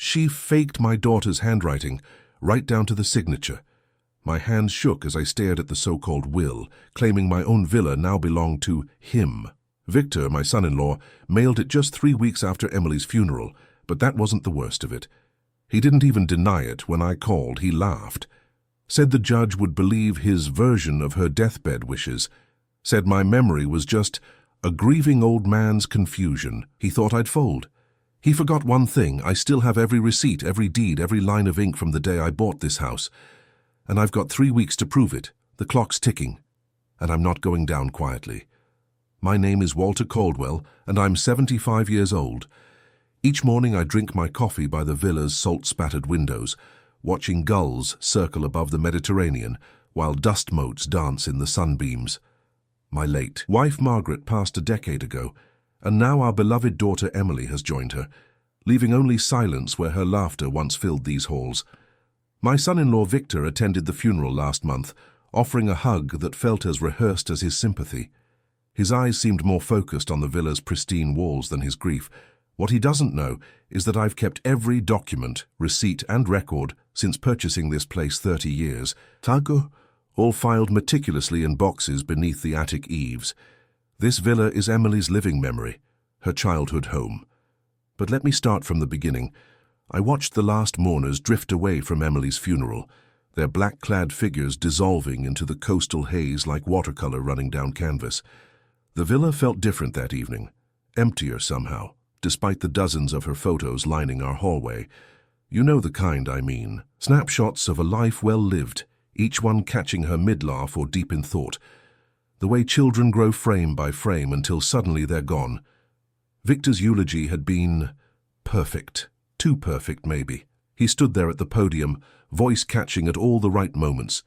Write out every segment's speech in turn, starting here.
She faked my daughter's handwriting, right down to the signature. My hands shook as I stared at the so-called will, claiming my own villa now belonged to him. Victor, my son-in-law, mailed it just 3 weeks after Emily's funeral, but that wasn't the worst of it. He didn't even deny it. When I called, he laughed. Said the judge would believe his version of her deathbed wishes. Said my memory was just a grieving old man's confusion. He thought I'd fold. He forgot one thing. I still have every receipt, every deed, every line of ink from the day I bought this house. And I've got 3 weeks to prove it. The clock's ticking. And I'm not going down quietly. My name is Walter Caldwell, and I'm 75 years old. Each morning I drink my coffee by the villa's salt-spattered windows, watching gulls circle above the Mediterranean while dust motes dance in the sunbeams. My late wife Margaret passed a decade ago, and now our beloved daughter Emily has joined her, leaving only silence where her laughter once filled these halls. My son-in-law Victor attended the funeral last month, offering a hug that felt as rehearsed as his sympathy. His eyes seemed more focused on the villa's pristine walls than his grief. What he doesn't know is that I've kept every document, receipt and record since purchasing this place 30 years. Tago, all filed meticulously in boxes beneath the attic eaves. This villa is Emily's living memory, her childhood home. But let me start from the beginning. I watched the last mourners drift away from Emily's funeral, their black-clad figures dissolving into the coastal haze like watercolor running down canvas. The villa felt different that evening, emptier somehow, despite the dozens of her photos lining our hallway. You know the kind I mean. Snapshots of a life well lived, each one catching her mid-laugh or deep in thought. The way children grow frame by frame until suddenly they're gone. Victor's eulogy had been perfect. Too perfect, maybe. He stood there at the podium, voice catching at all the right moments,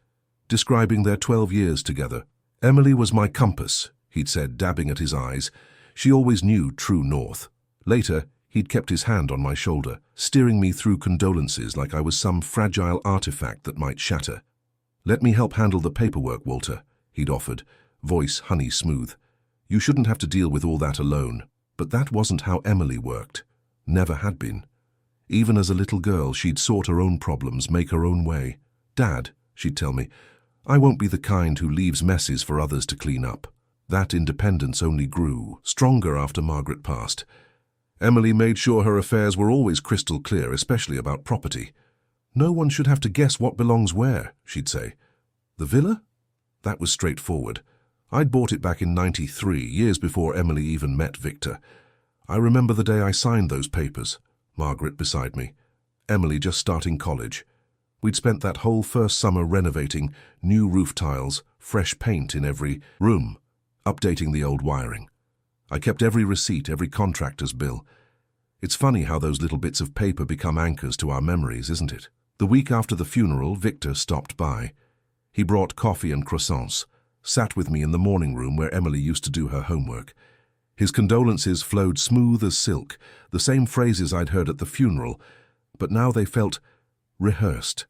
describing their 12 years together. Emily was my compass, he'd said, dabbing at his eyes. She always knew true north. Later, he'd kept his hand on my shoulder, steering me through condolences like I was some fragile artifact that might shatter. Let me help handle the paperwork, Walter, he'd offered, voice honey smooth. You shouldn't have to deal with all that alone. But that wasn't how Emily worked. Never had been. Even as a little girl, she'd sort her own problems, make her own way. Dad, she'd tell me, I won't be the kind who leaves messes for others to clean up. That independence only grew stronger after Margaret passed. Emily made sure her affairs were always crystal clear, especially about property. No one should have to guess what belongs where, she'd say. The villa? That was straightforward. I'd bought it back in '93, years before Emily even met Victor. I remember the day I signed those papers, Margaret beside me, Emily just starting college. We'd spent that whole first summer renovating, new roof tiles, fresh paint in every room, updating the old wiring. I kept every receipt, every contractor's bill. It's funny how those little bits of paper become anchors to our memories, isn't it? The week after the funeral, Victor stopped by. He brought coffee and croissants, sat with me in the morning room where Emily used to do her homework. His condolences flowed smooth as silk, the same phrases I'd heard at the funeral, but now they felt rehearsed,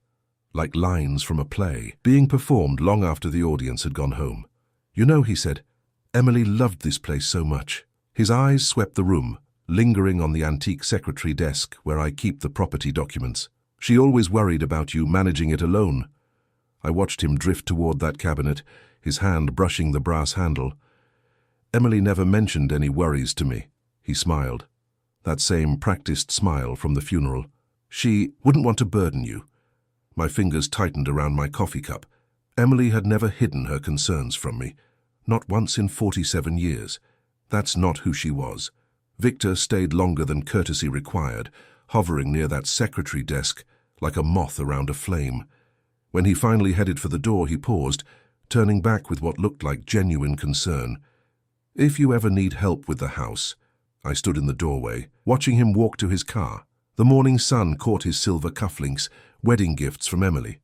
like lines from a play, being performed long after the audience had gone home. You know, he said, Emily loved this place so much. His eyes swept the room, lingering on the antique secretary desk where I keep the property documents. She always worried about you managing it alone. I watched him drift toward that cabinet, his hand brushing the brass handle. Emily never mentioned any worries to me. He smiled. That same practiced smile from the funeral. She wouldn't want to burden you. My fingers tightened around my coffee cup. Emily had never hidden her concerns from me. Not once in 47 years. That's not who she was. Victor stayed longer than courtesy required, hovering near that secretary desk like a moth around a flame. When he finally headed for the door, he paused, turning back with what looked like genuine concern. If you ever need help with the house. I stood in the doorway, watching him walk to his car. The morning sun caught his silver cufflinks, wedding gifts from Emily.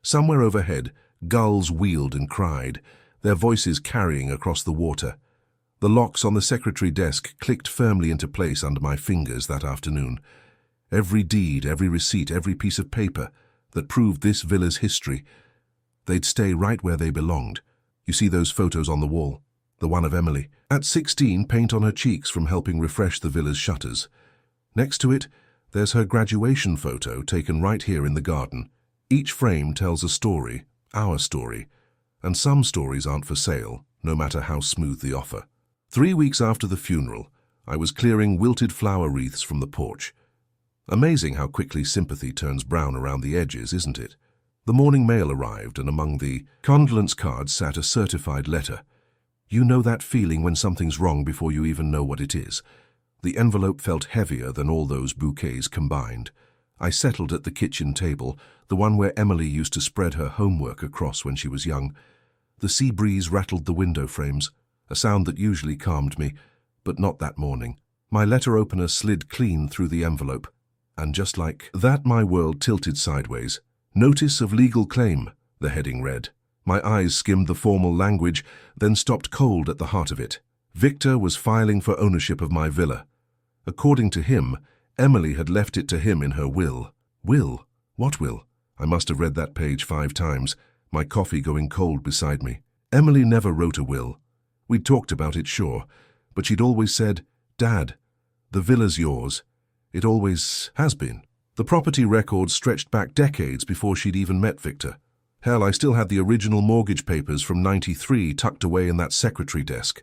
Somewhere overhead, gulls wheeled and cried, their voices carrying across the water. The locks on the secretary desk clicked firmly into place under my fingers that afternoon. Every deed, every receipt, every piece of paper that proved this villa's history, they'd stay right where they belonged. You see those photos on the wall? The one of Emily. At 16, paint on her cheeks from helping refresh the villa's shutters. Next to it, There's her graduation photo taken right here in the garden. Each frame tells a story, our story, and some stories aren't for sale, no matter how smooth the offer. 3 weeks after the funeral, I was clearing wilted flower wreaths from the porch. Amazing how quickly sympathy turns brown around the edges, isn't it? The morning mail arrived, and among the condolence cards sat a certified letter. You know that feeling when something's wrong before you even know what it is. The envelope felt heavier than all those bouquets combined. I settled at the kitchen table, the one where Emily used to spread her homework across when she was young. The sea breeze rattled the window frames, a sound that usually calmed me, but not that morning. My letter opener slid clean through the envelope, and just like that my world tilted sideways. Notice of legal claim, the heading read. My eyes skimmed the formal language, then stopped cold at the heart of it. Victor was filing for ownership of my villa. According to him, Emily had left it to him in her will. Will? What will? I must have read that page 5 times, my coffee going cold beside me. Emily never wrote a will. We'd talked about it, sure, but she'd always said, Dad, the villa's yours. It always has been. The property records stretched back decades before she'd even met Victor. Hell, I still had the original mortgage papers from '93 tucked away in that secretary desk.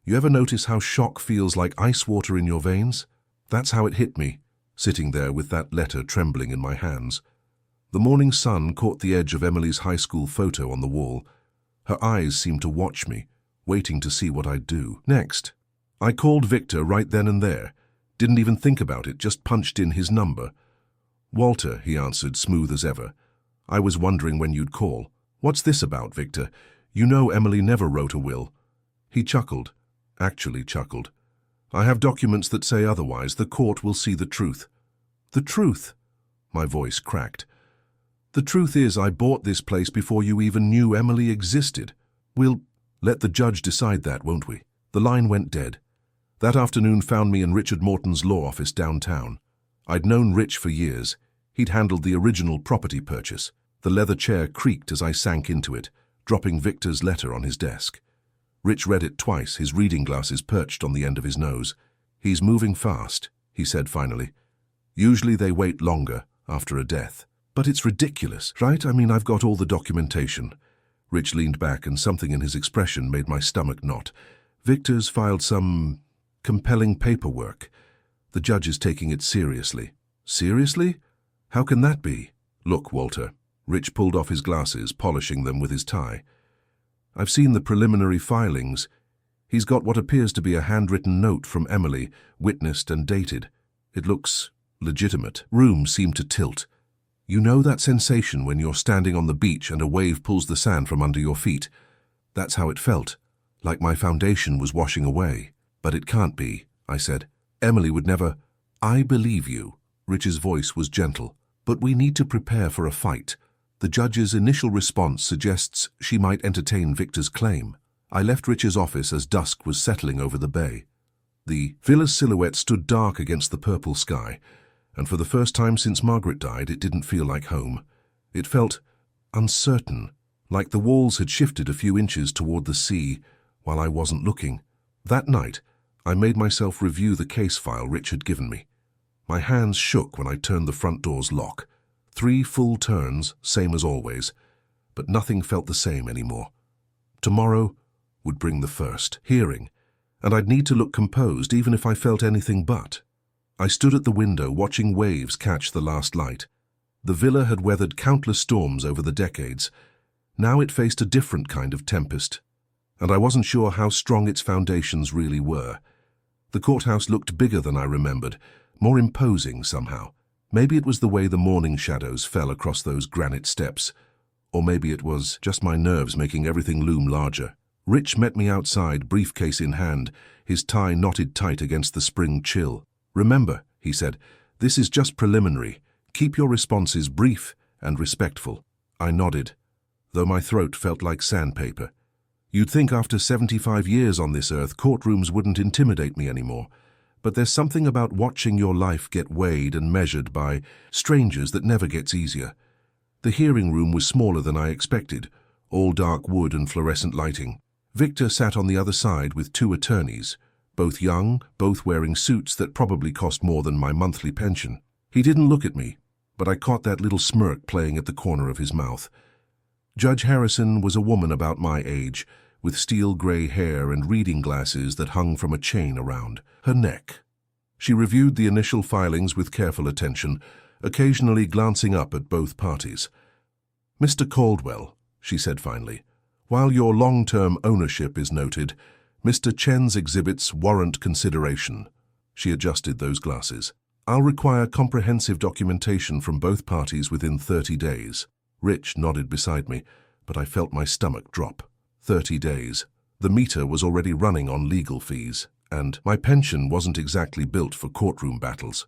You ever notice how shock feels like ice water in your veins? That's how it hit me, sitting there with that letter trembling in my hands. The morning sun caught the edge of Emily's high school photo on the wall. Her eyes seemed to watch me, waiting to see what I'd do next. I called Victor right then and there. Didn't even think about it, just punched in his number. Walter, he answered, smooth as ever. I was wondering when you'd call. What's this about, Victor? You know Emily never wrote a will. He chuckled. Actually chuckled. I have documents that say otherwise. The court will see the truth. The truth? My voice cracked. The truth is I bought this place before you even knew Emily existed. We'll let the judge decide that, won't we? The line went dead. That afternoon found me in Richard Morton's law office downtown. I'd known Rich for years. He'd handled the original property purchase. The leather chair creaked as I sank into it, dropping Victor's letter on his desk. Rich read it twice, his reading glasses perched on the end of his nose. He's moving fast, he said finally. Usually they wait longer after a death. But it's ridiculous, right? I mean, I've got all the documentation. Rich leaned back and something in his expression made my stomach knot. Victor's filed some compelling paperwork. The judge is taking it seriously. Seriously? How can that be? Look, Walter. Rich pulled off his glasses, polishing them with his tie. I've seen the preliminary filings. He's got what appears to be a handwritten note from Emily, witnessed and dated. It looks legitimate. Room seemed to tilt. You know that sensation when you're standing on the beach and a wave pulls the sand from under your feet? That's how it felt, like my foundation was washing away. But it can't be, I said. Emily would never... I believe you. Rich's voice was gentle. But we need to prepare for a fight. The judge's initial response suggests she might entertain Victor's claim. I left Rich's office as dusk was settling over the bay. The villa's silhouette stood dark against the purple sky, and for the first time since Margaret died, it didn't feel like home. It felt uncertain, like the walls had shifted a few inches toward the sea while I wasn't looking. That night, I made myself review the case file Rich had given me. My hands shook when I turned the front door's lock. 3 full turns, same as always, but nothing felt the same anymore. Tomorrow would bring the first hearing, and I'd need to look composed even if I felt anything but. I stood at the window watching waves catch the last light. The villa had weathered countless storms over the decades. Now it faced a different kind of tempest, and I wasn't sure how strong its foundations really were. The courthouse looked bigger than I remembered, more imposing somehow. Maybe it was the way the morning shadows fell across those granite steps, or maybe it was just my nerves making everything loom larger. Rich met me outside, briefcase in hand, his tie knotted tight against the spring chill. Remember, he said, this is just preliminary. Keep your responses brief and respectful. I nodded, though my throat felt like sandpaper. You'd think after 75 years on this earth, courtrooms wouldn't intimidate me anymore. But there's something about watching your life get weighed and measured by strangers that never gets easier. The hearing room was smaller than I expected, all dark wood and fluorescent lighting. Victor sat on the other side with 2 attorneys, both young, both wearing suits that probably cost more than my monthly pension. He didn't look at me, but I caught that little smirk playing at the corner of his mouth. Judge Harrison was a woman about my age, with steel-gray hair and reading glasses that hung from a chain around her neck. She reviewed the initial filings with careful attention, occasionally glancing up at both parties. "Mr. Caldwell," she said finally, "while your long-term ownership is noted, Mr. Chen's exhibits warrant consideration." She adjusted those glasses. "I'll require comprehensive documentation from both parties within 30 days. Rich nodded beside me, but I felt my stomach drop. 30 days. The meter was already running on legal fees, and my pension wasn't exactly built for courtroom battles.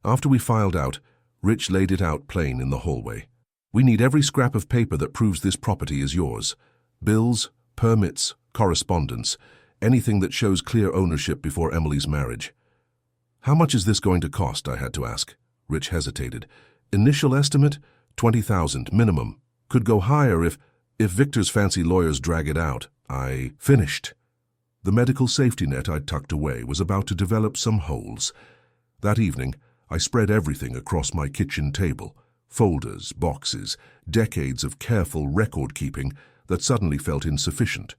After we filed out, Rich laid it out plain in the hallway. "We need every scrap of paper that proves this property is yours. Bills, permits, correspondence, anything that shows clear ownership before Emily's marriage." "How much is this going to cost?" I had to ask. Rich hesitated. "Initial estimate? 20,000 minimum. Could go higher if Victor's fancy lawyers drag it out." I finished. The medical safety net I'd tucked away was about to develop some holes. That evening, I spread everything across my kitchen table. Folders, boxes, decades of careful record-keeping that suddenly felt insufficient.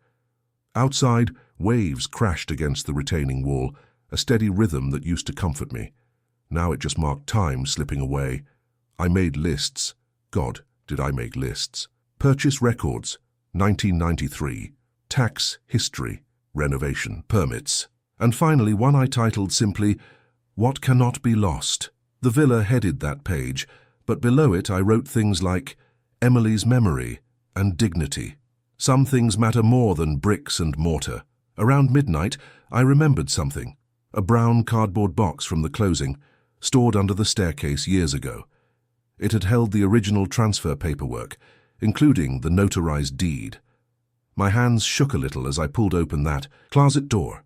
Outside, waves crashed against the retaining wall, a steady rhythm that used to comfort me. Now it just marked time slipping away. I made lists. God, did I make lists. Purchase records, 1993. Tax history, renovation, permits. And finally, one I titled simply, "What Cannot Be Lost." The villa headed that page, but below it I wrote things like Emily's memory and dignity. Some things matter more than bricks and mortar. Around midnight, I remembered something. A brown cardboard box from the closing, stored under the staircase years ago. It had held the original transfer paperwork, including the notarized deed. My hands shook a little as I pulled open that closet door.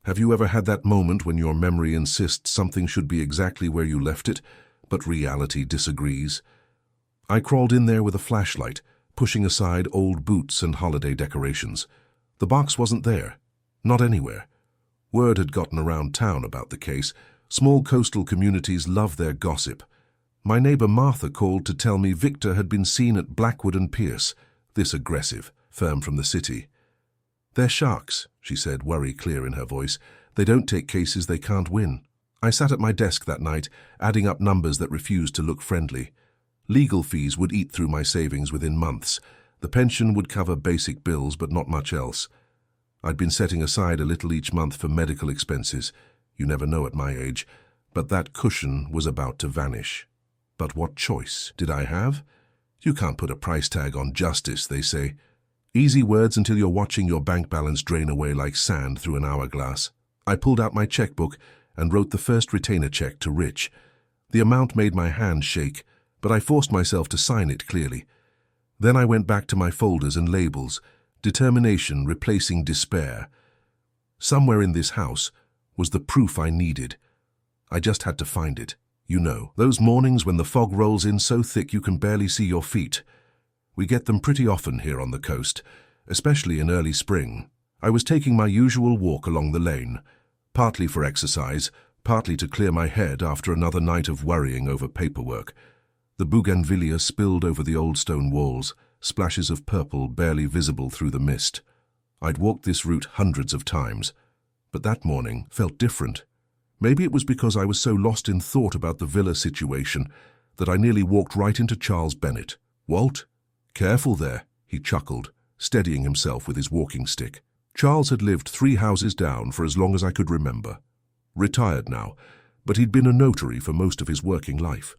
Have you ever had that moment when your memory insists something should be exactly where you left it, but reality disagrees? I crawled in there with a flashlight, pushing aside old boots and holiday decorations. The box wasn't there. Not anywhere. Word had gotten around town about the case. Small coastal communities love their gossip. My neighbor Martha called to tell me Victor had been seen at Blackwood and Pierce, this aggressive firm from the city. "They're sharks," she said, worry clear in her voice. "They don't take cases they can't win." I sat at my desk that night, adding up numbers that refused to look friendly. Legal fees would eat through my savings within months. The pension would cover basic bills, but not much else. I'd been setting aside a little each month for medical expenses. You never know at my age. But that cushion was about to vanish. But what choice did I have? You can't put a price tag on justice, they say. Easy words until you're watching your bank balance drain away like sand through an hourglass. I pulled out my checkbook and wrote the first retainer check to Rich. The amount made my hand shake, but I forced myself to sign it clearly. Then I went back to my folders and labels, determination replacing despair. Somewhere in this house was the proof I needed. I just had to find it. You know, those mornings when the fog rolls in so thick you can barely see your feet. We get them pretty often here on the coast, especially in early spring. I was taking my usual walk along the lane, partly for exercise, partly to clear my head after another night of worrying over paperwork. The bougainvillea spilled over the old stone walls, splashes of purple barely visible through the mist. I'd walked this route hundreds of times, but that morning felt different. Maybe it was because I was so lost in thought about the villa situation that I nearly walked right into Charles Bennett. "Walt, careful there," he chuckled, steadying himself with his walking stick. Charles had lived 3 houses down for as long as I could remember. Retired now, but he'd been a notary for most of his working life.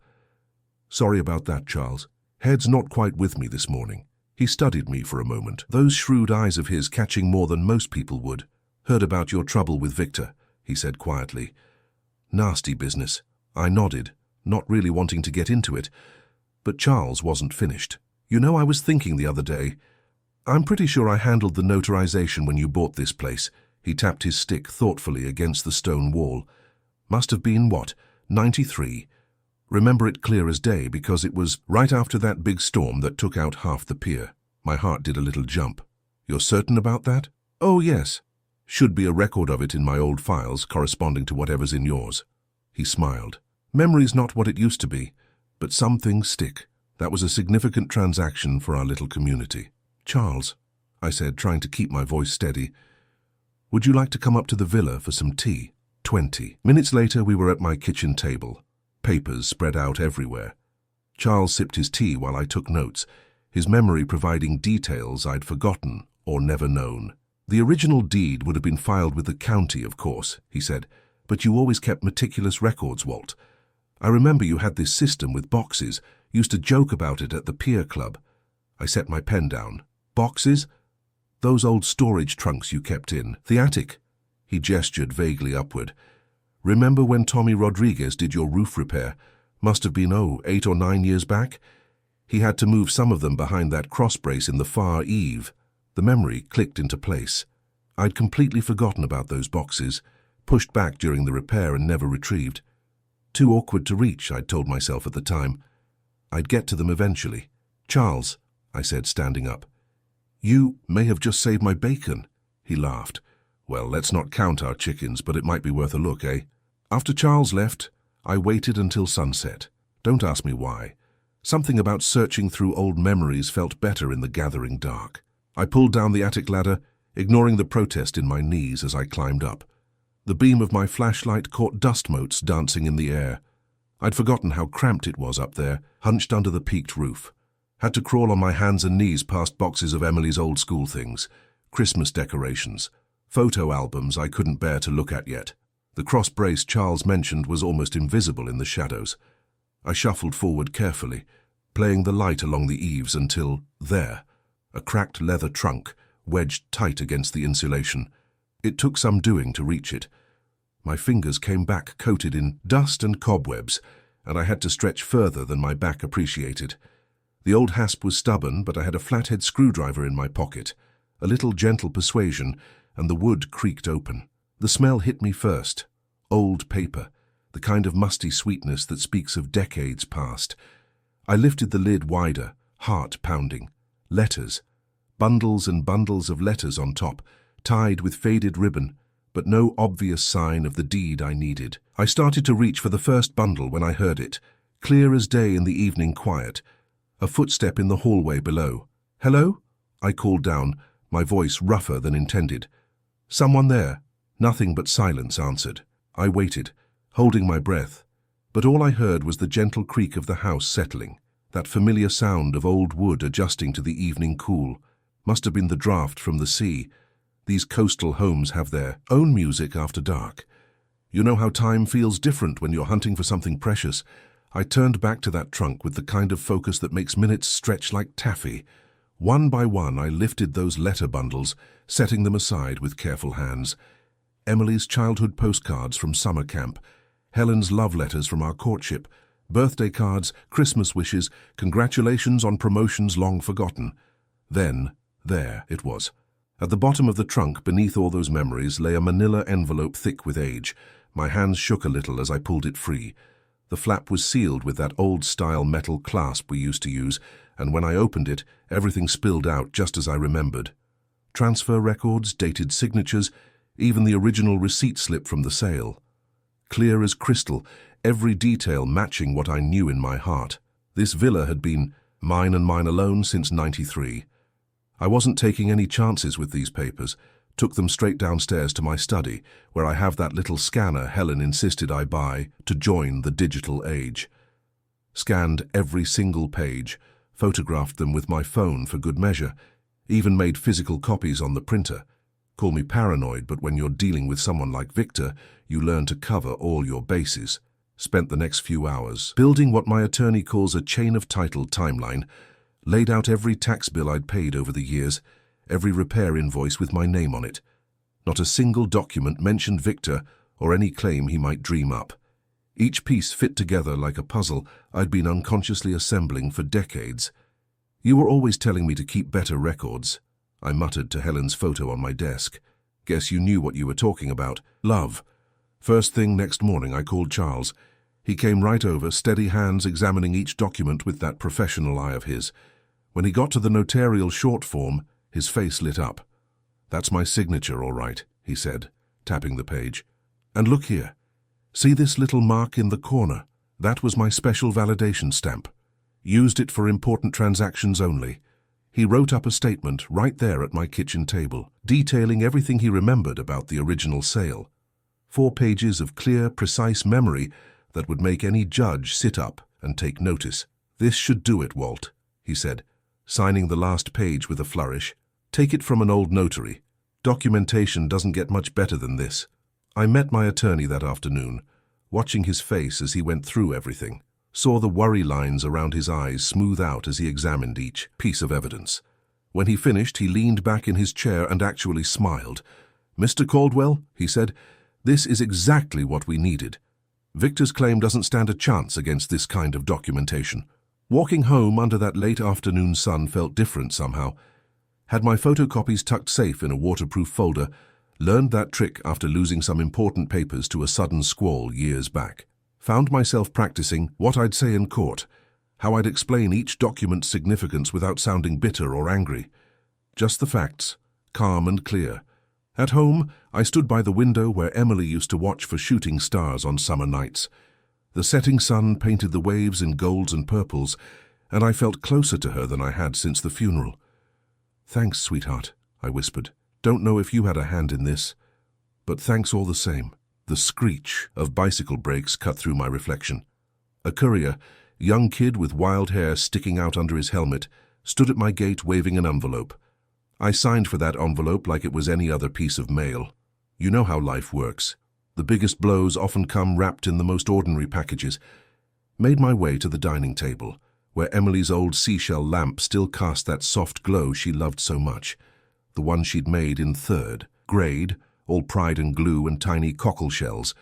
"Sorry about that, Charles. Head's not quite with me this morning." He studied me for a moment, those shrewd eyes of his catching more than most people would. "Heard about your trouble with Victor," he said quietly. "Nasty business." I nodded, not really wanting to get into it. But Charles wasn't finished. "You know, I was thinking the other day, I'm pretty sure I handled the notarization when you bought this place." He tapped his stick thoughtfully against the stone wall. "Must have been, what, 93? Remember it clear as day because it was right after that big storm that took out half the pier." My heart did a little jump. "You're certain about that?" "Oh, yes. Should be a record of it in my old files corresponding to whatever's in yours." He smiled. Memory's not what it used to be, but some things stick. That was a significant transaction for our little community. Charles, I said, trying to keep my voice steady, would you like to come up to the villa for some tea? 20 minutes later, we were at my kitchen table, papers spread out everywhere. Charles sipped his tea while I took notes, his memory providing details I'd forgotten or never known. The original deed would have been filed with the county, of course, he said, but you always kept meticulous records, Walt. I remember you had this system with boxes, used to joke about it at the Pier Club. I set my pen down. Boxes? Those old storage trunks you kept in the attic. He gestured vaguely upward. Remember when Tommy Rodriguez did your roof repair? Must have been, 8 or 9 years back? He had to move some of them behind that cross brace in the far eave. The memory clicked into place. I'd completely forgotten about those boxes, pushed back during the repair and never retrieved. Too awkward to reach, I'd told myself at the time. I'd get to them eventually. Charles, I said, standing up. You may have just saved my bacon. He laughed. Well, let's not count our chickens, but it might be worth a look, eh? After Charles left, I waited until sunset. Don't ask me why. Something about searching through old memories felt better in the gathering dark. I pulled down the attic ladder, ignoring the protest in my knees as I climbed up. The beam of my flashlight caught dust motes dancing in the air. I'd forgotten how cramped it was up there, hunched under the peaked roof. Had to crawl on my hands and knees past boxes of Emily's old school things, Christmas decorations, photo albums I couldn't bear to look at yet. The cross brace Charles mentioned was almost invisible in the shadows. I shuffled forward carefully, playing the light along the eaves until, there, a cracked leather trunk, wedged tight against the insulation. It took some doing to reach it. My fingers came back coated in dust and cobwebs, and I had to stretch further than my back appreciated. The old hasp was stubborn, but I had a flathead screwdriver in my pocket, a little gentle persuasion, and the wood creaked open. The smell hit me first. Old paper, the kind of musty sweetness that speaks of decades past. I lifted the lid wider, heart pounding. Letters. Bundles and bundles of letters on top, tied with faded ribbon, but no obvious sign of the deed I needed. I started to reach for the first bundle when I heard it, clear as day in the evening quiet. A footstep in the hallway below. Hello? I called down, my voice rougher than intended. Someone there? Nothing but silence answered. I waited, holding my breath, but all I heard was the gentle creak of the house settling, that familiar sound of old wood adjusting to the evening cool. Must have been the draft from the sea. These coastal homes have their own music after dark. You know how time feels different when you're hunting for something precious. I turned back to that trunk with the kind of focus that makes minutes stretch like taffy. One by one, I lifted those letter bundles, setting them aside with careful hands. Emily's childhood postcards from summer camp, Helen's love letters from our courtship, birthday cards, Christmas wishes, congratulations on promotions long forgotten. Then, there it was. At the bottom of the trunk, beneath all those memories, lay a manila envelope thick with age. My hands shook a little as I pulled it free. The flap was sealed with that old-style metal clasp we used to use, and when I opened it, everything spilled out just as I remembered. Transfer records, dated signatures, even the original receipt slip from the sale. Clear as crystal, every detail matching what I knew in my heart. This villa had been mine and mine alone since '93. I wasn't taking any chances with these papers, took them straight downstairs to my study, where I have that little scanner Helen insisted I buy to join the digital age. Scanned every single page, photographed them with my phone for good measure, even made physical copies on the printer. Call me paranoid, but when you're dealing with someone like Victor, you learn to cover all your bases. Spent the next few hours building what my attorney calls a chain of title timeline, laid out every tax bill I'd paid over the years, every repair invoice with my name on it. Not a single document mentioned Victor or any claim he might dream up. Each piece fit together like a puzzle I'd been unconsciously assembling for decades. You were always telling me to keep better records, I muttered to Helen's photo on my desk. Guess you knew what you were talking about. Love. First thing next morning I called Charles. He came right over, steady hands examining each document with that professional eye of his. When he got to the notarial short form, his face lit up. That's my signature, all right, he said, tapping the page. And look here. See this little mark in the corner? That was my special validation stamp. Used it for important transactions only. He wrote up a statement right there at my kitchen table, detailing everything he remembered about the original sale. 4 pages of clear, precise memory that would make any judge sit up and take notice. "This should do it, Walt," he said, signing the last page with a flourish. "Take it from an old notary. Documentation doesn't get much better than this." I met my attorney that afternoon, watching his face as he went through everything. Saw the worry lines around his eyes smooth out as he examined each piece of evidence. When he finished, he leaned back in his chair and actually smiled. "Mr. Caldwell," he said, "this is exactly what we needed. Victor's claim doesn't stand a chance against this kind of documentation." Walking home under that late afternoon sun felt different somehow. Had my photocopies tucked safe in a waterproof folder, learned that trick after losing some important papers to a sudden squall years back. Found myself practicing what I'd say in court, how I'd explain each document's significance without sounding bitter or angry. Just the facts, calm and clear. At home, I stood by the window where Emily used to watch for shooting stars on summer nights. The setting sun painted the waves in golds and purples, and I felt closer to her than I had since the funeral. "Thanks, sweetheart," I whispered. "Don't know if you had a hand in this, but thanks all the same." The screech of bicycle brakes cut through my reflection. A courier, young kid with wild hair sticking out under his helmet, stood at my gate waving an envelope. I signed for that envelope like it was any other piece of mail. You know how life works. The biggest blows often come wrapped in the most ordinary packages. Made my way to the dining table, where Emily's old seashell lamp still cast that soft glow she loved so much. The one she'd made in third grade, all pride and glue and tiny cockle shells.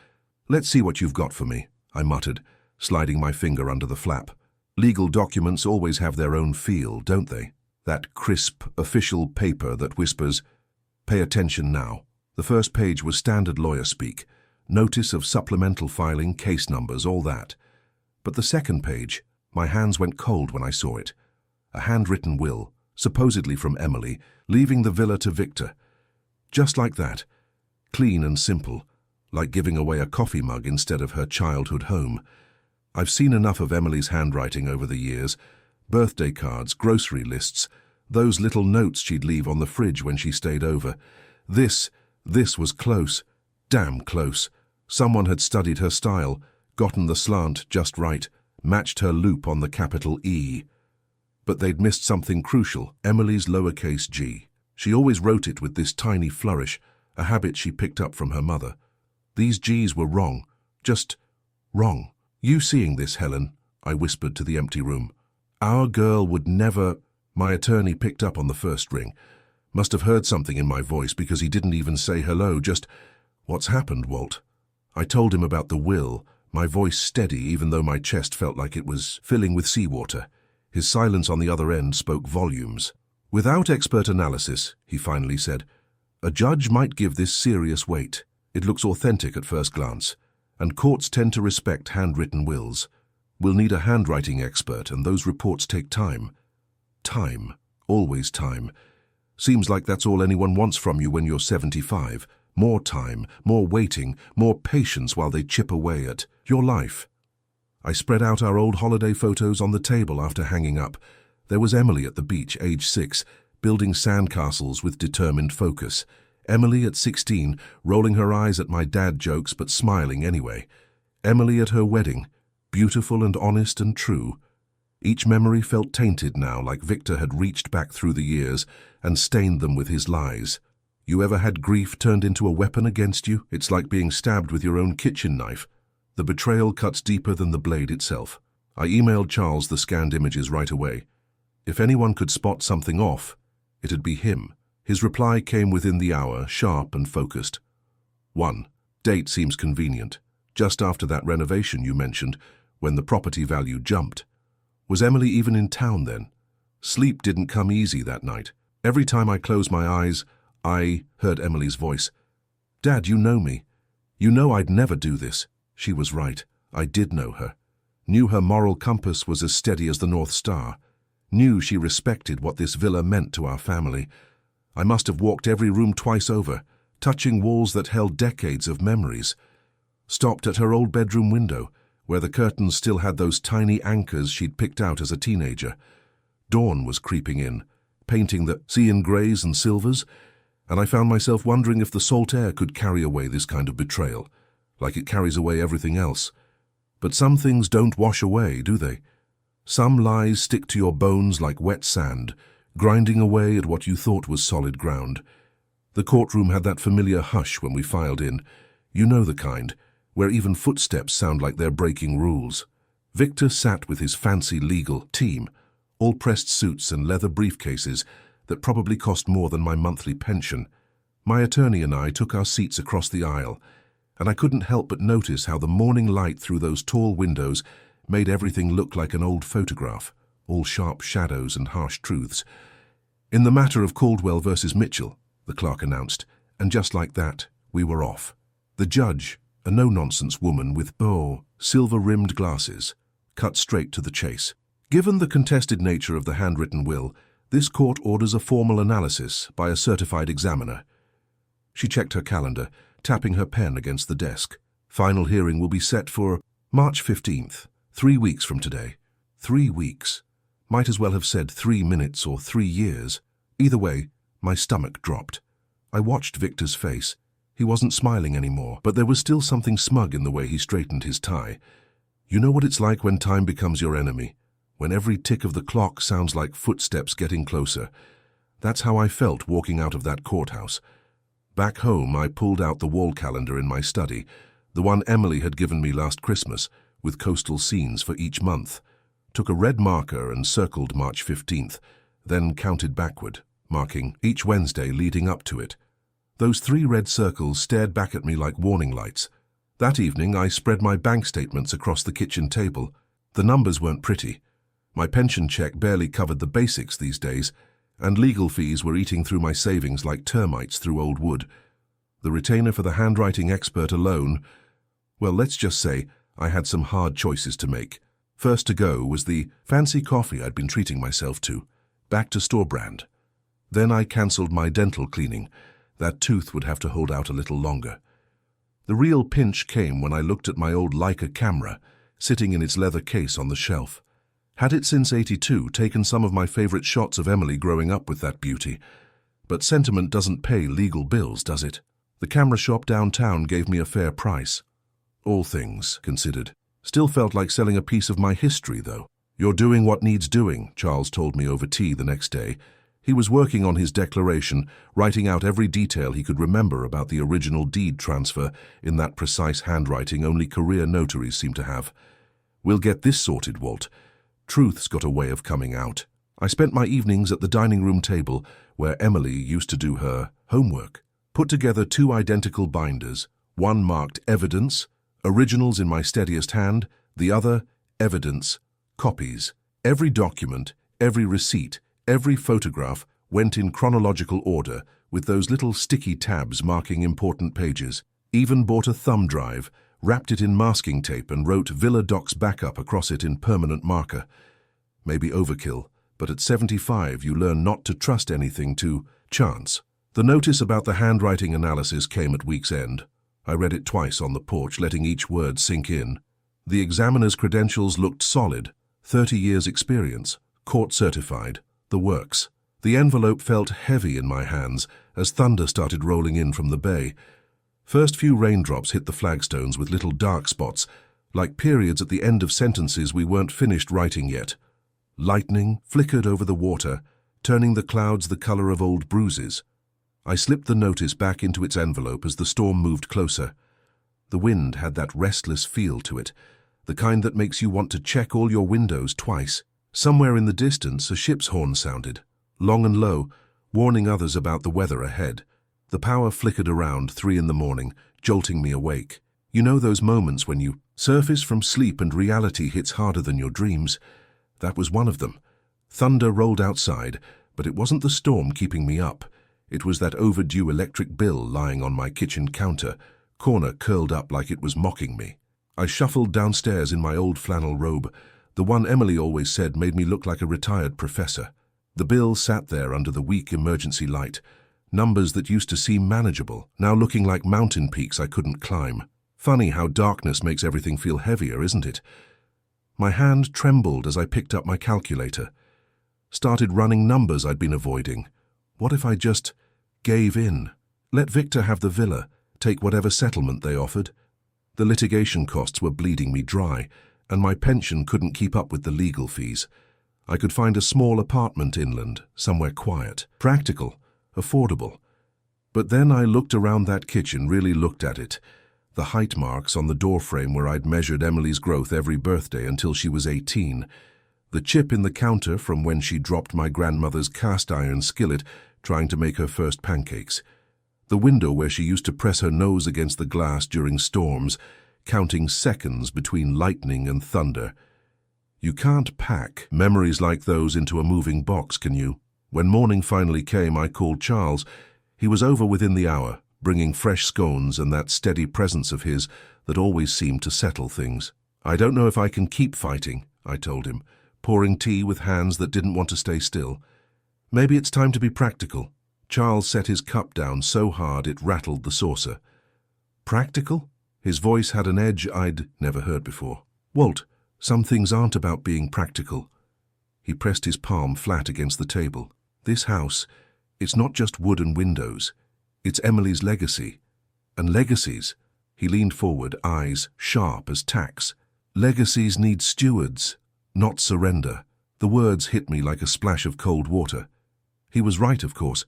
"Let's see what you've got for me," I muttered, sliding my finger under the flap. Legal documents always have their own feel, don't they? That crisp, official paper that whispers, "Pay attention now." The first page was standard lawyer speak, notice of supplemental filing, case numbers, all that. But the second page, my hands went cold when I saw it. A handwritten will, supposedly from Emily, leaving the villa to Victor. Just like that. Clean and simple, like giving away a coffee mug instead of her childhood home. I've seen enough of Emily's handwriting over the years. Birthday cards, grocery lists, those little notes she'd leave on the fridge when she stayed over. This was close, damn close. Someone had studied her style, gotten the slant just right, matched her loop on the capital E. But they'd missed something crucial, Emily's lowercase g. She always wrote it with this tiny flourish, a habit she picked up from her mother. These G's were wrong, just wrong. "You seeing this, Helen?" I whispered to the empty room. "Our girl would never—" My attorney picked up on the first ring. Must have heard something in my voice because he didn't even say hello, just, "What's happened, Walt?" I told him about the will, my voice steady even though my chest felt like it was filling with seawater. His silence on the other end spoke volumes. "Without expert analysis," he finally said, "a judge might give this serious weight. It looks authentic at first glance, and courts tend to respect handwritten wills. We'll need a handwriting expert, and those reports take time. Time. Always time. Seems like that's all anyone wants from you when you're 75. More time, more waiting, more patience while they chip away at your life." I spread out our old holiday photos on the table after hanging up. There was Emily at the beach, age 6, building sandcastles with determined focus. Emily at 16, rolling her eyes at my dad jokes but smiling anyway. Emily at her wedding, beautiful and honest and true. Each memory felt tainted now, like Victor had reached back through the years and stained them with his lies. You ever had grief turned into a weapon against you? It's like being stabbed with your own kitchen knife. The betrayal cuts deeper than the blade itself. I emailed Charles the scanned images right away. If anyone could spot something off, it'd be him. His reply came within the hour, sharp and focused. 1. Date seems convenient. Just after that renovation you mentioned, when the property value jumped. Was Emily even in town then? Sleep didn't come easy that night. Every time I closed my eyes, I heard Emily's voice. "Dad, you know me. You know I'd never do this." She was right. I did know her. Knew her moral compass was as steady as the North Star. Knew she respected what this villa meant to our family. I must have walked every room twice over, touching walls that held decades of memories. Stopped at her old bedroom window, where the curtains still had those tiny anchors she'd picked out as a teenager. Dawn was creeping in, painting the sea in greys and silvers, and I found myself wondering if the salt air could carry away this kind of betrayal, like it carries away everything else. But some things don't wash away, do they? Some lies stick to your bones like wet sand, grinding away at what you thought was solid ground. The courtroom had that familiar hush when we filed in. You know the kind, where even footsteps sound like they're breaking rules. Victor sat with his fancy legal team, all pressed suits and leather briefcases that probably cost more than my monthly pension. My attorney and I took our seats across the aisle, and I couldn't help but notice how the morning light through those tall windows made everything look like an old photograph, all sharp shadows and harsh truths. "In the matter of Caldwell versus Mitchell," the clerk announced, and just like that, we were off. The judge, a no-nonsense woman with, silver-rimmed glasses, cut straight to the chase. "Given the contested nature of the handwritten will, this court orders a formal analysis by a certified examiner." She checked her calendar, tapping her pen against the desk. "Final hearing will be set for March 15th, 3 weeks from today." 3 weeks. Might as well have said 3 minutes or 3 years. Either way, my stomach dropped. I watched Victor's face. He wasn't smiling anymore, but there was still something smug in the way he straightened his tie. You know what it's like when time becomes your enemy, when every tick of the clock sounds like footsteps getting closer. That's how I felt walking out of that courthouse. Back home, I pulled out the wall calendar in my study, the one Emily had given me last Christmas, with coastal scenes for each month. Took a red marker and circled March 15th, then counted backward, marking each Wednesday leading up to it. Those 3 red circles stared back at me like warning lights. That evening, I spread my bank statements across the kitchen table. The numbers weren't pretty. My pension check barely covered the basics these days, and legal fees were eating through my savings like termites through old wood. The retainer for the handwriting expert alone, well, let's just say I had some hard choices to make. First to go was the fancy coffee I'd been treating myself to, back to store brand. Then I cancelled my dental cleaning. That tooth would have to hold out a little longer. The real pinch came when I looked at my old Leica camera, sitting in its leather case on the shelf. Had it since '82 taken some of my favorite shots of Emily growing up with that beauty. But sentiment doesn't pay legal bills, does it? The camera shop downtown gave me a fair price. All things considered. Still felt like selling a piece of my history, though. "You're doing what needs doing," Charles told me over tea the next day. He was working on his declaration, writing out every detail he could remember about the original deed transfer in that precise handwriting only career notaries seem to have. "We'll get this sorted, Walt. Truth's got a way of coming out." I spent my evenings at the dining room table where Emily used to do her homework. Put together 2 identical binders, one marked Evidence, originals in my steadiest hand, the other, Evidence, copies. Every document, every receipt, every photograph went in chronological order with those little sticky tabs marking important pages. Even bought a thumb drive, wrapped it in masking tape and wrote Villa Docs Backup across it in permanent marker. Maybe overkill, but at 75 you learn not to trust anything to chance. The notice about the handwriting analysis came at week's end. I read it twice on the porch, letting each word sink in. The examiner's credentials looked solid. 30 years experience, court certified, the works. The envelope felt heavy in my hands as thunder started rolling in from the bay. First few raindrops hit the flagstones with little dark spots, like periods at the end of sentences we weren't finished writing yet. Lightning flickered over the water, turning the clouds the color of old bruises. I slipped the notice back into its envelope as the storm moved closer. The wind had that restless feel to it, the kind that makes you want to check all your windows twice. Somewhere in the distance, a ship's horn sounded, long and low, warning others about the weather ahead. The power flickered around 3 in the morning, jolting me awake. You know those moments when you surface from sleep and reality hits harder than your dreams? That was one of them. Thunder rolled outside, but it wasn't the storm keeping me up. It was that overdue electric bill lying on my kitchen counter, corner curled up like it was mocking me. I shuffled downstairs in my old flannel robe, the one Emily always said made me look like a retired professor. The bill sat there under the weak emergency light, numbers that used to seem manageable, now looking like mountain peaks I couldn't climb. Funny how darkness makes everything feel heavier, isn't it? My hand trembled as I picked up my calculator. Started running numbers I'd been avoiding. What if I just gave in? Let Victor have the villa, take whatever settlement they offered. The litigation costs were bleeding me dry, and my pension couldn't keep up with the legal fees. I could find a small apartment inland, somewhere quiet, practical, affordable. But then I looked around that kitchen, really looked at it. The height marks on the doorframe where I'd measured Emily's growth every birthday until she was 18. The chip in the counter from when she dropped my grandmother's cast-iron skillet trying to make her first pancakes. The window where she used to press her nose against the glass during storms, counting seconds between lightning and thunder. You can't pack memories like those into a moving box, can you? When morning finally came, I called Charles. He was over within the hour, bringing fresh scones and that steady presence of his that always seemed to settle things. I don't know if I can keep fighting, I told him, pouring tea with hands that didn't want to stay still. Maybe it's time to be practical. Charles set his cup down so hard it rattled the saucer. Practical? His voice had an edge I'd never heard before. Walt, some things aren't about being practical. He pressed his palm flat against the table. This house, it's not just wood and windows. It's Emily's legacy. And legacies, he leaned forward, eyes sharp as tacks. Legacies need stewards, not surrender. The words hit me like a splash of cold water. He was right, of course.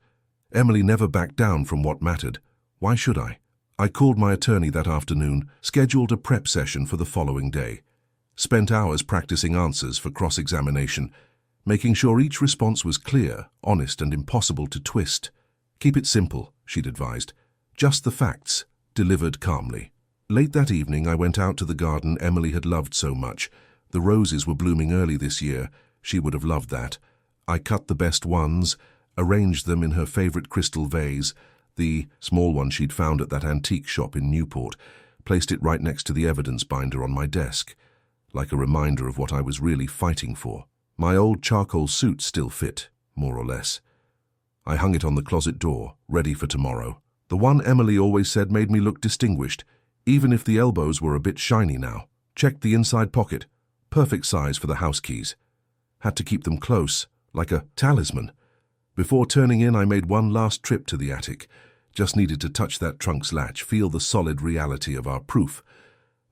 Emily never backed down from what mattered. Why should I? I called my attorney that afternoon, scheduled a prep session for the following day. Spent hours practicing answers for cross-examination, making sure each response was clear, honest, and impossible to twist. Keep it simple, she'd advised. Just the facts, delivered calmly. Late that evening, I went out to the garden Emily had loved so much. The roses were blooming early this year. She would have loved that. I cut the best ones, arranged them in her favorite crystal vase, the small one she'd found at that antique shop in Newport, placed it right next to the evidence binder on my desk, like a reminder of what I was really fighting for. My old charcoal suit still fit, more or less. I hung it on the closet door, ready for tomorrow. The one Emily always said made me look distinguished, even if the elbows were a bit shiny now. Checked the inside pocket. Perfect size for the house keys. Had to keep them close, like a talisman. Before turning in, I made one last trip to the attic. Just needed to touch that trunk's latch, feel the solid reality of our proof.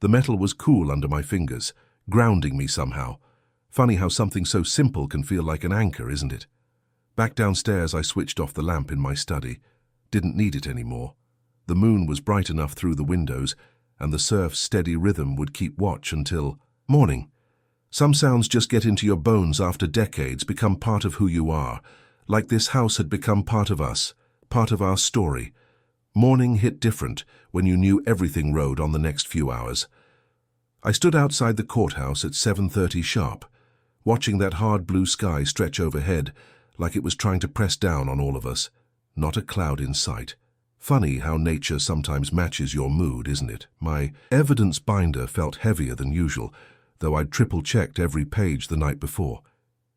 The metal was cool under my fingers, grounding me somehow. Funny how something so simple can feel like an anchor, isn't it? Back downstairs, I switched off the lamp in my study. Didn't need it anymore. The moon was bright enough through the windows, and the surf's steady rhythm would keep watch until morning. Some sounds just get into your bones after decades, become part of who you are. Like this house had become part of us, part of our story. Morning hit different when you knew everything rode on the next few hours. I stood outside the courthouse at 7:30 sharp, watching that hard blue sky stretch overhead like it was trying to press down on all of us. Not a cloud in sight. Funny how nature sometimes matches your mood, isn't it? My evidence binder felt heavier than usual, though I'd triple-checked every page the night before.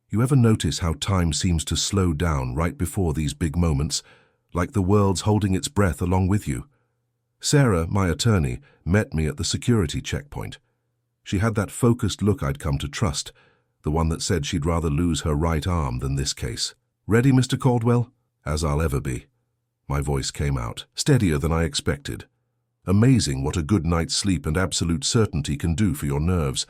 You ever notice how time seems to slow down right before these big moments, like the world's holding its breath along with you? Sarah, my attorney, met me at the security checkpoint. She had that focused look I'd come to trust, the one that said she'd rather lose her right arm than this case. "Ready, Mr. Caldwell?" "As I'll ever be." My voice came out, steadier than I expected. Amazing what a good night's sleep and absolute certainty can do for your nerves.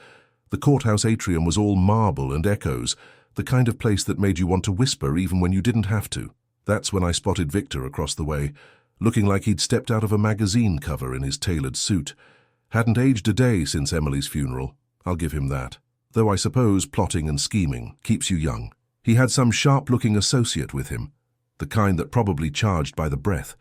The courthouse atrium was all marble and echoes, the kind of place that made you want to whisper even when you didn't have to. That's when I spotted Victor across the way, looking like he'd stepped out of a magazine cover in his tailored suit. Hadn't aged a day since Emily's funeral, I'll give him that. Though I suppose plotting and scheming keeps you young. He had some sharp-looking associate with him, the kind that probably charged by the breath.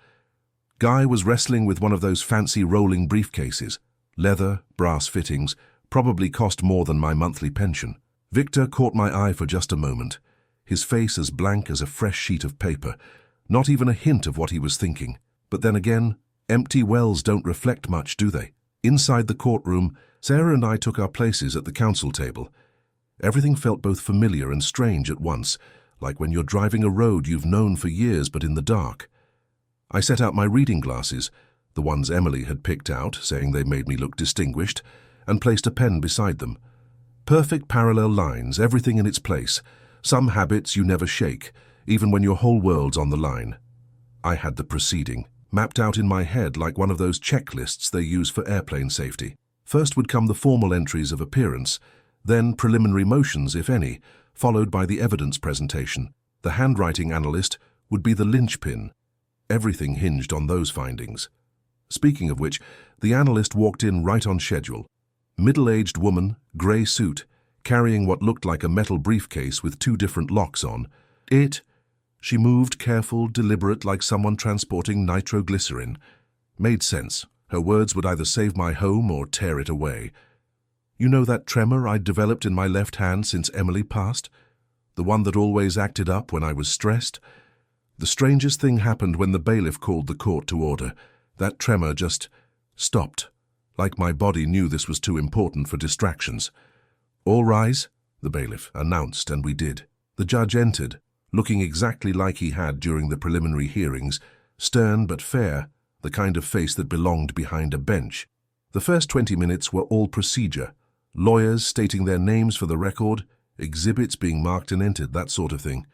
Guy was wrestling with one of those fancy rolling briefcases. Leather, brass fittings, probably cost more than my monthly pension. Victor caught my eye for just a moment, his face as blank as a fresh sheet of paper, not even a hint of what he was thinking. But then again, empty wells don't reflect much, do they? Inside the courtroom, Sarah and I took our places at the counsel table. Everything felt both familiar and strange at once, like when you're driving a road you've known for years but in the dark. I set out my reading glasses, the ones Emily had picked out, saying they made me look distinguished, and placed a pen beside them. Perfect parallel lines, everything in its place. Some habits you never shake, even when your whole world's on the line. I had the proceeding, mapped out in my head like one of those checklists they use for airplane safety. First would come the formal entries of appearance, then preliminary motions, if any, followed by the evidence presentation. The handwriting analyst would be the linchpin. Everything hinged on those findings. Speaking of which, the analyst walked in right on schedule. Middle-aged woman, grey suit, carrying what looked like a metal briefcase with 2 different locks on. She moved careful, deliberate, like someone transporting nitroglycerin. Made sense. Her words would either save my home or tear it away. You know that tremor I'd developed in my left hand since Emily passed? The one that always acted up when I was stressed? The strangest thing happened when the bailiff called the court to order. That tremor just stopped, like my body knew this was too important for distractions. All rise, the bailiff announced, and we did. The judge entered, looking exactly like he had during the preliminary hearings, stern but fair, the kind of face that belonged behind a bench. The first 20 minutes were all procedure, lawyers stating their names for the record, exhibits being marked and entered, that sort of thing.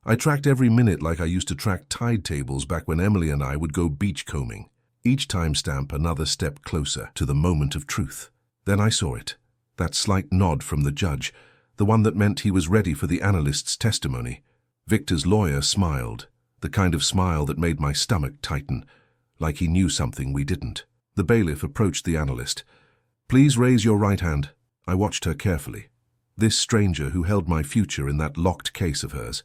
I tracked every minute like I used to track tide tables back when Emily and I would go beachcombing. Each timestamp another step closer to the moment of truth. Then I saw it, that slight nod from the judge, the one that meant he was ready for the analyst's testimony. Victor's lawyer smiled, the kind of smile that made my stomach tighten, like he knew something we didn't. The bailiff approached the analyst. Please raise your right hand. I watched her carefully. This stranger who held my future in that locked case of hers.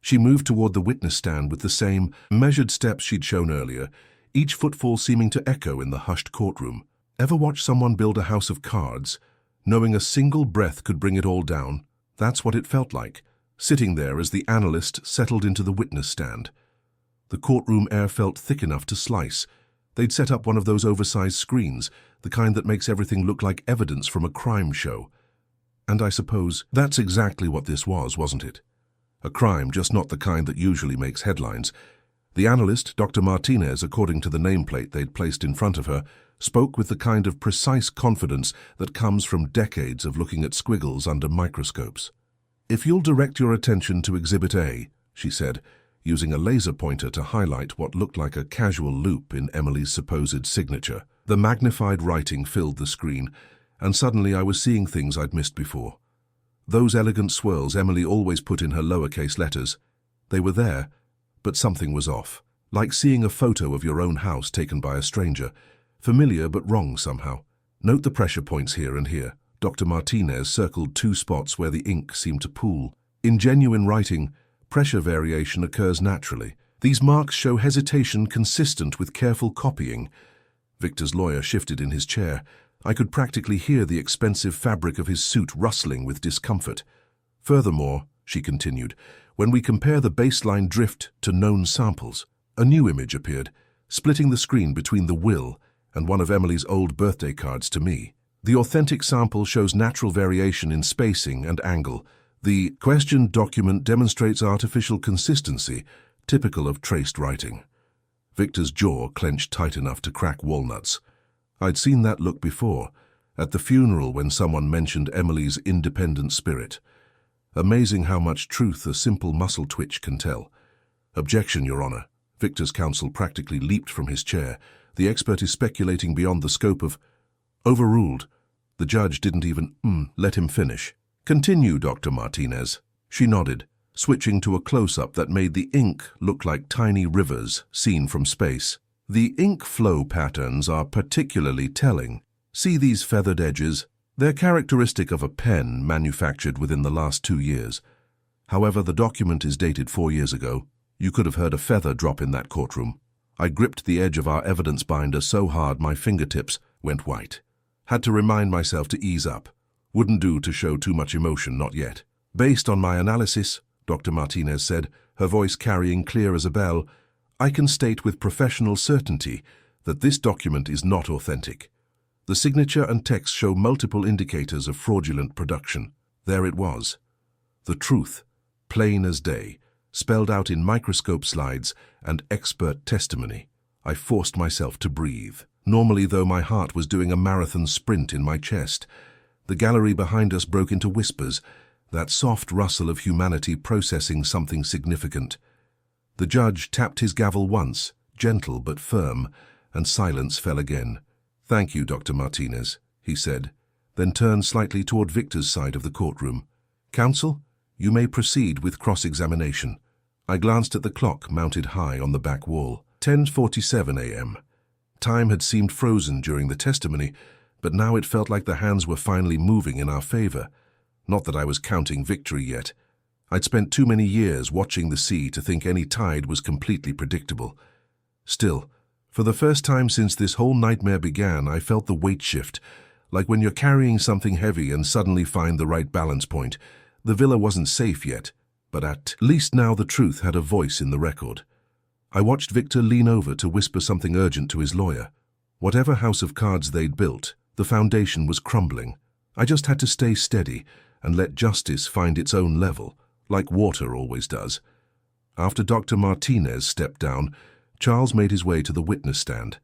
She moved toward the witness stand with the same measured steps she'd shown earlier, each footfall seeming to echo in the hushed courtroom. Ever watch someone build a house of cards, knowing a single breath could bring it all down? That's what it felt like, sitting there as the analyst settled into the witness stand. The courtroom air felt thick enough to slice. They'd set up one of those oversized screens, the kind that makes everything look like evidence from a crime show. And I suppose that's exactly what this was, wasn't it? A crime, just not the kind that usually makes headlines. The analyst, Dr. Martinez, according to the nameplate they'd placed in front of her, spoke with the kind of precise confidence that comes from decades of looking at squiggles under microscopes. If you'll direct your attention to Exhibit A, she said, using a laser pointer to highlight what looked like a casual loop in Emily's supposed signature. The magnified writing filled the screen, and suddenly I was seeing things I'd missed before. Those elegant swirls Emily always put in her lowercase letters. They were there, but something was off. Like seeing a photo of your own house taken by a stranger. Familiar but wrong somehow. Note the pressure points here and here. Dr. Martinez circled 2 spots where the ink seemed to pool. In genuine writing, pressure variation occurs naturally. These marks show hesitation consistent with careful copying. Victor's lawyer shifted in his chair. I could practically hear the expensive fabric of his suit rustling with discomfort. Furthermore, she continued, when we compare the baseline drift to known samples, a new image appeared, splitting the screen between the will and one of Emily's old birthday cards to me. The authentic sample shows natural variation in spacing and angle. The questioned document demonstrates artificial consistency, typical of traced writing. Victor's jaw clenched tight enough to crack walnuts. I'd seen that look before, at the funeral when someone mentioned Emily's independent spirit. Amazing how much truth a simple muscle twitch can tell. Objection, Your Honor. Victor's counsel practically leaped from his chair. The expert is speculating beyond the scope of... Overruled. The judge didn't even let him finish. Continue, Dr. Martinez. She nodded, switching to a close-up that made the ink look like tiny rivers seen from space. The ink flow patterns are particularly telling. See these feathered edges? They're characteristic of a pen manufactured within the last 2 years. However, the document is dated 4 years ago. You could have heard a feather drop in that courtroom. I gripped the edge of our evidence binder so hard my fingertips went white. Had to remind myself to ease up. Wouldn't do to show too much emotion, not yet. Based on my analysis, Dr. Martinez said, her voice carrying clear as a bell, I can state with professional certainty that this document is not authentic. The signature and text show multiple indicators of fraudulent production. There it was. The truth, plain as day, spelled out in microscope slides and expert testimony. I forced myself to breathe. Normally, though, my heart was doing a marathon sprint in my chest. The gallery behind us broke into whispers, that soft rustle of humanity processing something significant. The judge tapped his gavel once, gentle but firm, and silence fell again. "Thank you, Dr. Martinez," he said, then turned slightly toward Victor's side of the courtroom. "Counsel, you may proceed with cross-examination." I glanced at the clock mounted high on the back wall. 10:47 a.m. Time had seemed frozen during the testimony, but now it felt like the hands were finally moving in our favor. Not that I was counting victory yet. I'd spent too many years watching the sea to think any tide was completely predictable. Still, for the first time since this whole nightmare began, I felt the weight shift, like when you're carrying something heavy and suddenly find the right balance point. The villa wasn't safe yet, but at least now the truth had a voice in the record. I watched Victor lean over to whisper something urgent to his lawyer. Whatever house of cards they'd built, the foundation was crumbling. I just had to stay steady and let justice find its own level, like water always does. After Dr. Martinez stepped down, Charles made his way to the witness stand.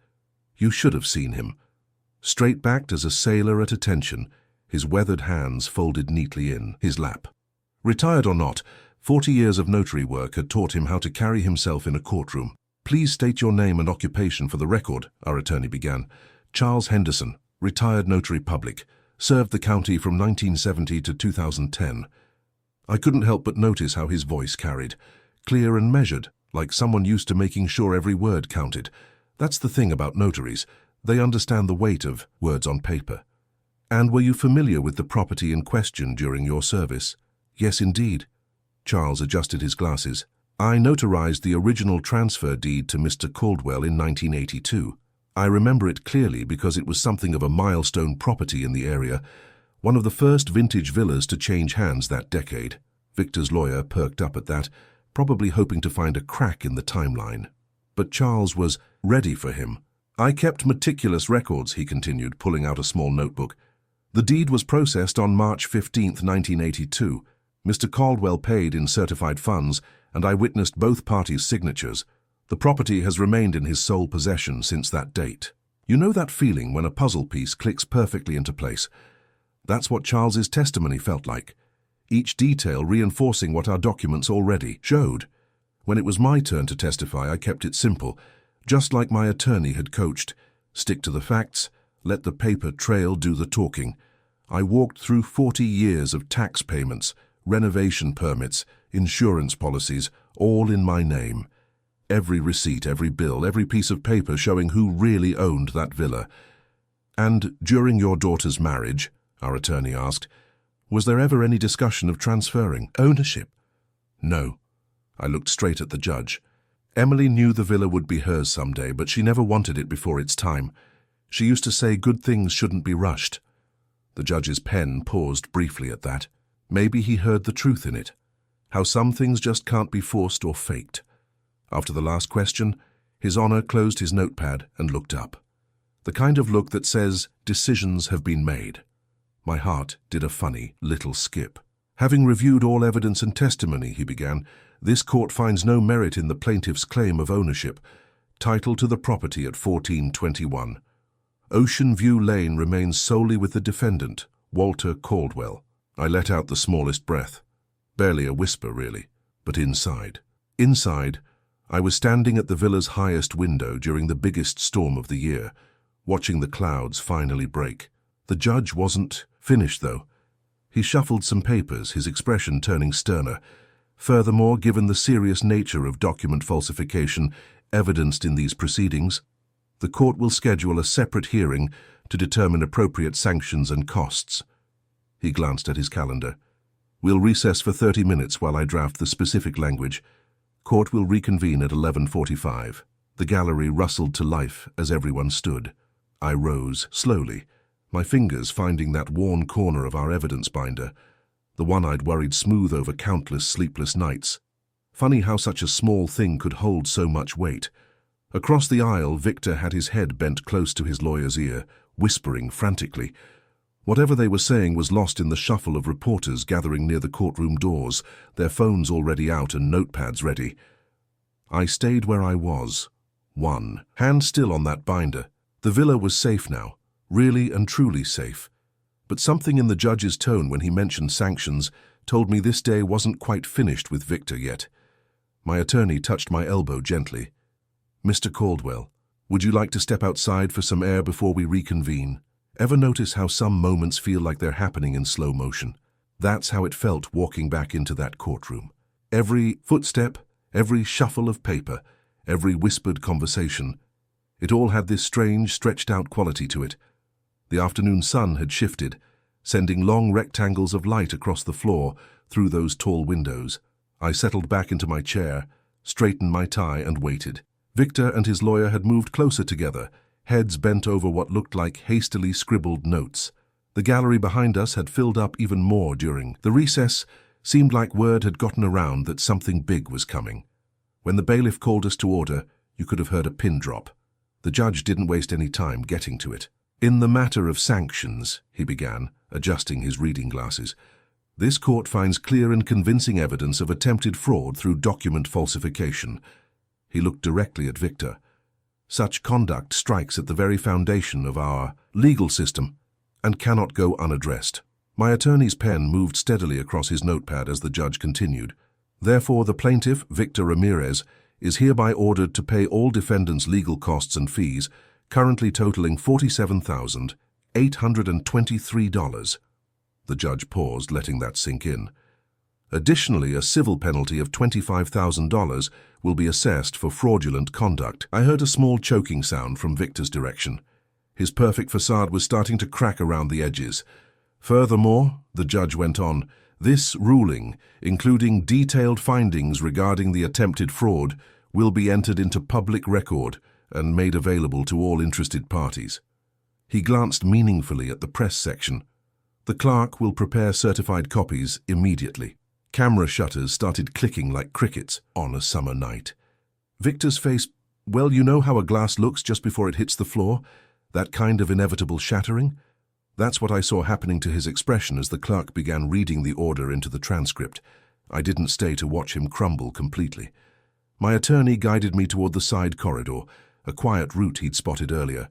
You should have seen him. Straight-backed as a sailor at attention, his weathered hands folded neatly in his lap. Retired or not, 40 years of notary work had taught him how to carry himself in a courtroom. "Please state your name and occupation for the record," our attorney began. "Charles Henderson, retired notary public, served the county from 1970 to 2010. I couldn't help but notice how his voice carried, clear and measured, like someone used to making sure every word counted. That's the thing about notaries. They understand the weight of words on paper. "And were you familiar with the property in question during your service?" "Yes, indeed." Charles adjusted his glasses. "I notarized the original transfer deed to Mr. Caldwell in 1982. I remember it clearly because it was something of a milestone property in the area, one of the first vintage villas to change hands that decade." Victor's lawyer perked up at that, probably hoping to find a crack in the timeline. But Charles was ready for him. "I kept meticulous records," he continued, pulling out a small notebook. "The deed was processed on March 15, 1982. Mr. Caldwell paid in certified funds, and I witnessed both parties' signatures. The property has remained in his sole possession since that date." You know that feeling when a puzzle piece clicks perfectly into place? That's what Charles's testimony felt like, each detail reinforcing what our documents already showed. When it was my turn to testify, I kept it simple, just like my attorney had coached. Stick to the facts, let the paper trail do the talking. I walked through 40 years of tax payments, renovation permits, insurance policies, all in my name. Every receipt, every bill, every piece of paper showing who really owned that villa. "And during your daughter's marriage," our attorney asked, "was there ever any discussion of transferring ownership?" "No." I looked straight at the judge. "Emily knew the villa would be hers someday, but she never wanted it before its time. She used to say good things shouldn't be rushed." The judge's pen paused briefly at that. Maybe he heard the truth in it. How some things just can't be forced or faked. After the last question, His Honor closed his notepad and looked up. The kind of look that says, decisions have been made. My heart did a funny little skip. "Having reviewed all evidence and testimony," he began, "this court finds no merit in the plaintiff's claim of ownership. Title to the property at 1421. Ocean View Lane remains solely with the defendant, Walter Caldwell." I let out the smallest breath. Barely a whisper, really, but inside. Inside, I was standing at the villa's highest window during the biggest storm of the year, watching the clouds finally break. The judge wasn't finished, though. He shuffled some papers, his expression turning sterner. Furthermore, given the serious nature of document falsification evidenced in these proceedings, the court will schedule a separate hearing to determine appropriate sanctions and costs. He glanced at his calendar. "We'll recess for 30 minutes while I draft the specific language. Court will reconvene at 11:45. The gallery rustled to life as everyone stood. I rose slowly, my fingers finding that worn corner of our evidence binder, the one I'd worried smooth over countless sleepless nights. Funny how such a small thing could hold so much weight. Across the aisle, Victor had his head bent close to his lawyer's ear, whispering frantically. Whatever they were saying was lost in the shuffle of reporters gathering near the courtroom doors, their phones already out and notepads ready. I stayed where I was, 1. Hand still on that binder. The villa was safe now, really and truly safe. But something in the judge's tone when he mentioned sanctions told me this day wasn't quite finished with Victor yet. My attorney touched my elbow gently. "Mr. Caldwell, would you like to step outside for some air before we reconvene?" Ever notice how some moments feel like they're happening in slow motion? That's how it felt walking back into that courtroom. Every footstep, every shuffle of paper, every whispered conversation, it all had this strange, stretched-out quality to it. The afternoon sun had shifted, sending long rectangles of light across the floor through those tall windows. I settled back into my chair, straightened my tie, and waited. Victor and his lawyer had moved closer together, heads bent over what looked like hastily scribbled notes. The gallery behind us had filled up even more during the recess. Seemed like word had gotten around that something big was coming. When the bailiff called us to order, you could have heard a pin drop. The judge didn't waste any time getting to it. "In the matter of sanctions," he began, adjusting his reading glasses, "this court finds clear and convincing evidence of attempted fraud through document falsification." He looked directly at Victor. "Such conduct strikes at the very foundation of our legal system and cannot go unaddressed." My attorney's pen moved steadily across his notepad as the judge continued. "Therefore, the plaintiff, Victor Ramirez, is hereby ordered to pay all defendants' legal costs and fees, currently totaling $47,823. The judge paused, letting that sink in. "Additionally, a civil penalty of $25,000 will be assessed for fraudulent conduct." I heard a small choking sound from Victor's direction. His perfect facade was starting to crack around the edges. "Furthermore," the judge went on, "this ruling, including detailed findings regarding the attempted fraud, will be entered into public record and made available to all interested parties." He glanced meaningfully at the press section. "The clerk will prepare certified copies immediately." Camera shutters started clicking like crickets on a summer night. Victor's face, well, you know how a glass looks just before it hits the floor? That kind of inevitable shattering? That's what I saw happening to his expression as the clerk began reading the order into the transcript. I didn't stay to watch him crumble completely. My attorney guided me toward the side corridor, a quiet route he'd spotted earlier.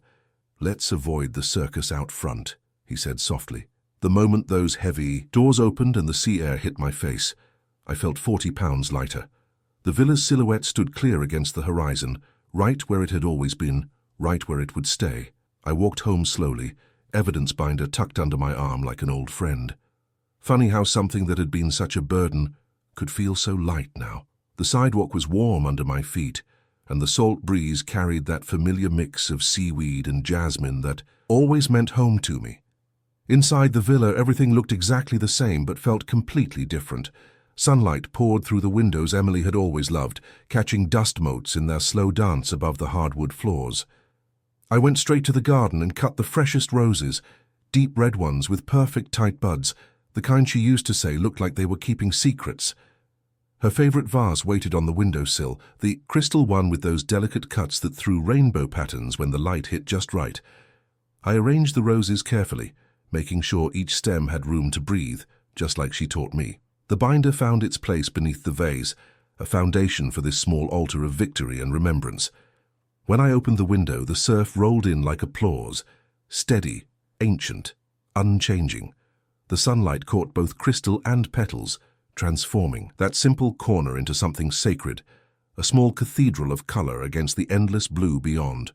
"Let's avoid the circus out front," he said softly. The moment those heavy doors opened and the sea air hit my face, I felt 40 pounds lighter. The villa's silhouette stood clear against the horizon, right where it had always been, right where it would stay. I walked home slowly, evidence binder tucked under my arm like an old friend. Funny how something that had been such a burden could feel so light now. The sidewalk was warm under my feet, and the salt breeze carried that familiar mix of seaweed and jasmine that always meant home to me. Inside the villa, everything looked exactly the same but felt completely different. Sunlight poured through the windows Emily had always loved, catching dust motes in their slow dance above the hardwood floors. I went straight to the garden and cut the freshest roses, deep red ones with perfect tight buds, the kind she used to say looked like they were keeping secrets. Her favorite vase waited on the windowsill, the crystal one with those delicate cuts that threw rainbow patterns when the light hit just right. I arranged the roses carefully, making sure each stem had room to breathe, just like she taught me. The binder found its place beneath the vase, a foundation for this small altar of victory and remembrance. When I opened the window, the surf rolled in like applause, steady, ancient, unchanging. The sunlight caught both crystal and petals, transforming that simple corner into something sacred, a small cathedral of color against the endless blue beyond.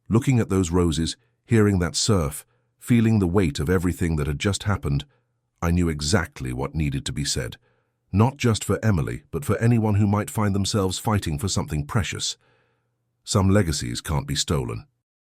Looking at those roses, hearing that surf, feeling the weight of everything that had just happened, I knew exactly what needed to be said. Not just for Emily, but for anyone who might find themselves fighting for something precious. Some legacies can't be stolen.